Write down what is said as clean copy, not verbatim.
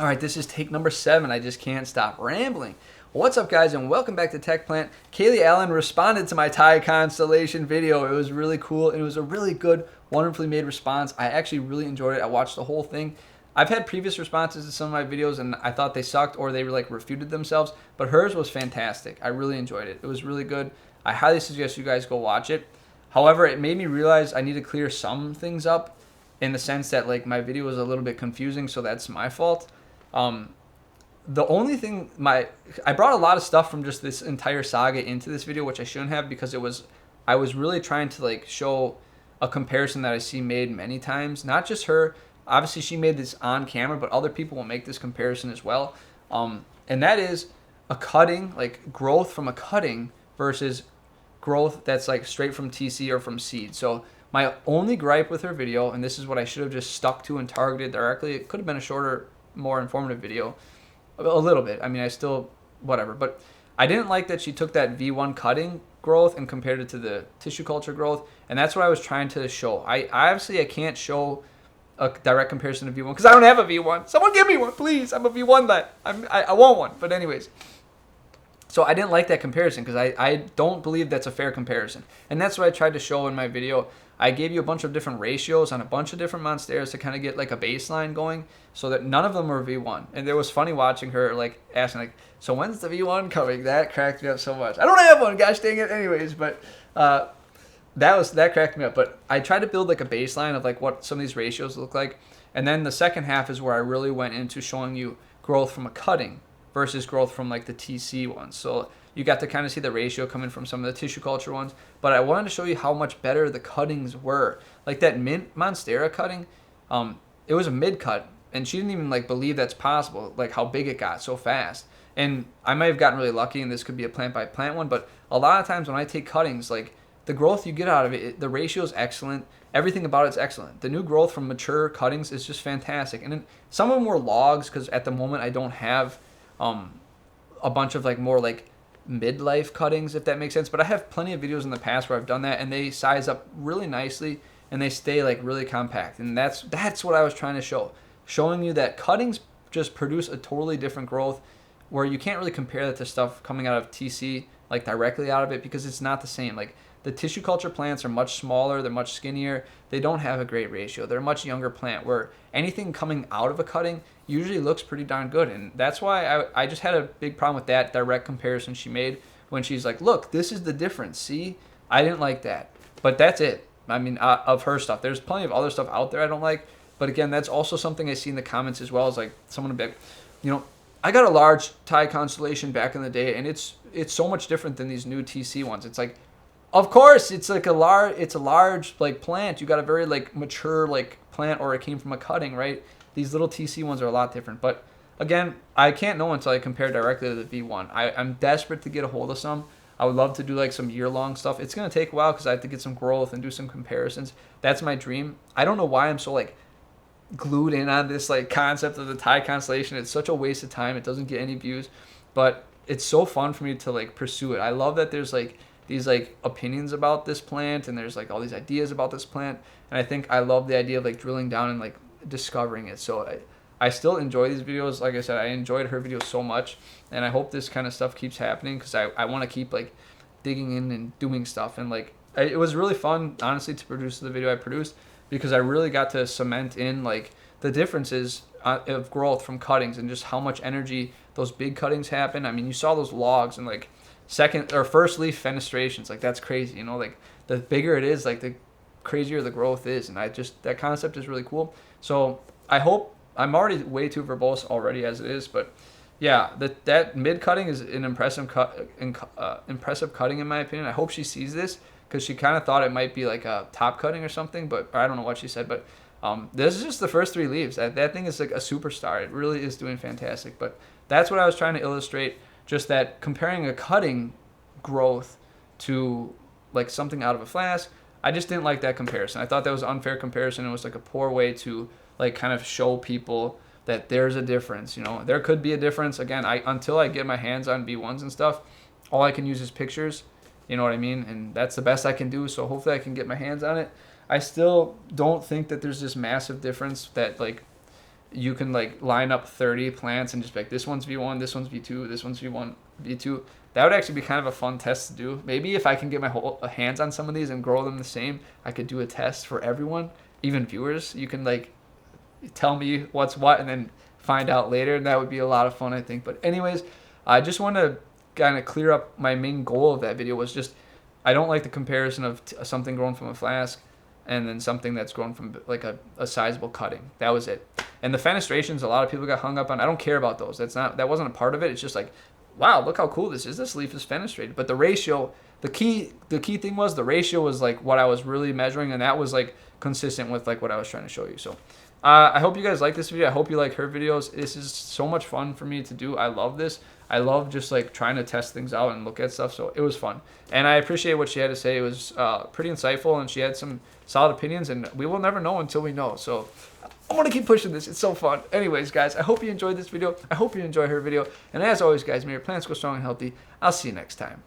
All right, this is take number 7. I just can't stop rambling. What's up, guys, and welcome back to Tech Plant. Kaylee Allen responded to my Thai constellation video. It was really cool, and it was a really good, wonderfully made response. I actually really enjoyed it. I watched the whole thing. I've had previous responses to some of my videos, and I thought they sucked or they like refuted themselves, but hers was fantastic. I really enjoyed it. It was really good. I highly suggest you guys go watch it. However, it made me realize I need to clear some things up in the sense that like my video was a little bit confusing, so that's my fault. The only thing I brought a lot of stuff from just this entire saga into this video, which I shouldn't have, because I was really trying to like show a comparison that I see made many times. Not just her. Obviously, she made this on camera, but other people will make this comparison as well. And that is a cutting, like growth from a cutting versus growth that's like straight from TC or from seed. So my only gripe with her video, and this is what I should have just stuck to and targeted directly. It could have been a shorter, more informative video. A little bit. I mean, I still, whatever. But I didn't like that she took that V1 cutting growth and compared it to the tissue culture growth. And that's what I was trying to show. I obviously can't show a direct comparison to V1 because I don't have a V1. Someone give me one, please. I'm a V1 that I want one. But anyways. So I didn't like that comparison because I don't believe that's a fair comparison. And that's what I tried to show in my video. I gave you a bunch of different ratios on a bunch of different monsteras to kind of get like a baseline going so that none of them were V1. And it was funny watching her like asking like, so when's the V1 coming? That cracked me up so much. I don't have one, gosh dang it. Anyways, but that cracked me up. But I tried to build like a baseline of like what some of these ratios look like. And then the second half is where I really went into showing you growth from a cutting versus growth from like the TC ones. So you got to kind of see the ratio coming from some of the tissue culture ones. But I wanted to show you how much better the cuttings were. Like that mint monstera cutting, it was a mid cut, and she didn't even like believe that's possible, like how big it got so fast. And I might have gotten really lucky, and this could be a plant by plant one, but a lot of times when I take cuttings, like the growth you get out of it, the ratio is excellent. Everything about it's excellent. The new growth from mature cuttings is just fantastic. And then some of them were logs because at the moment I don't have a bunch of like more like midlife cuttings, if that makes sense. But I have plenty of videos in the past where I've done that, and they size up really nicely and they stay like really compact. And that's what I was trying to show, showing you that cuttings just produce a totally different growth where you can't really compare that to stuff coming out of TC like directly out of it because it's not the same. Like the tissue culture plants are much smaller, they're much skinnier, they don't have a great ratio. They're a much younger plant where anything coming out of a cutting usually looks pretty darn good. And that's why I just had a big problem with that direct comparison she made when she's like, look, this is the difference. See, I didn't like that. But that's it. I mean, of her stuff. There's plenty of other stuff out there I don't like. But again, that's also something I see in the comments as well. Is like someone will be like, I got a large Thai constellation back in the day, and it's so much different than these new TC ones. It's like, of course, it's like a large like plant. You got a very like mature like plant, or it came from a cutting, right? These little TC ones are a lot different. But again, I can't know until I compare directly to the V1. I'm desperate to get a hold of some. I would love to do like some year-long stuff. It's going to take a while because I have to get some growth and do some comparisons. That's my dream. I don't know why I'm so like glued in on this like concept of the Thai constellation. It's such a waste of time. It doesn't get any views, but it's so fun for me to like pursue it. I love that there's like these like opinions about this plant, and there's like all these ideas about this plant, and I think I love the idea of like drilling down and like discovering it. So I still enjoy these videos. Like I said, I enjoyed her videos so much, and I hope this kind of stuff keeps happening because I want to keep like digging in and doing stuff. And like it was really fun, honestly, to produce the video I produced because I really got to cement in like the differences of growth from cuttings and just how much energy those big cuttings happen. I mean, you saw those logs and like second or first leaf fenestrations. Like that's crazy, like the bigger it is, like the crazier the growth is. And that concept is really cool. So I hope, I'm already way too verbose already as it is, but yeah, that mid cutting is an impressive cutting in my opinion. I hope she sees this because she kind of thought it might be like a top cutting or something, but I don't know what she said. But this is just the first 3 leaves. That thing is like a superstar. It really is doing fantastic. But that's what I was trying to illustrate. Just that comparing a cutting growth to like something out of a flask, I just didn't like that comparison. I thought that was an unfair comparison. It was like a poor way to like kind of show people that there's a difference. There could be a difference. Again, until I get my hands on V1s and stuff, all I can use is pictures. You know what I mean? And that's the best I can do. So hopefully I can get my hands on it. I still don't think that there's this massive difference that like you can like line up 30 plants and just be like, this one's V1, this one's V2, this one's V1, V2. That would actually be kind of a fun test to do. Maybe if I can get my hands on some of these and grow them the same, I could do a test for everyone, even viewers. You can like tell me what's what and then find out later, and that would be a lot of fun, I think. But anyways, I just want to kind of clear up my main goal of that video was just, I don't like the comparison of something grown from a flask and then something that's grown from like a sizable cutting. That was it. And the fenestrations, a lot of people got hung up on. I don't care about those. That wasn't a part of it. It's just like, wow, look how cool this is. This leaf is fenestrated. But the ratio, the key thing was the ratio was like what I was really measuring, and that was like consistent with like what I was trying to show you. So I hope you guys like this video. I hope you like her videos. This is so much fun for me to do. I love this. I love just like trying to test things out and look at stuff. So it was fun. And I appreciate what she had to say. It was pretty insightful, and she had some solid opinions, and we will never know until we know. So I want to keep pushing this. It's so fun. Anyways, guys, I hope you enjoyed this video. I hope you enjoy her video. And as always, guys, may your plants go strong and healthy. I'll see you next time.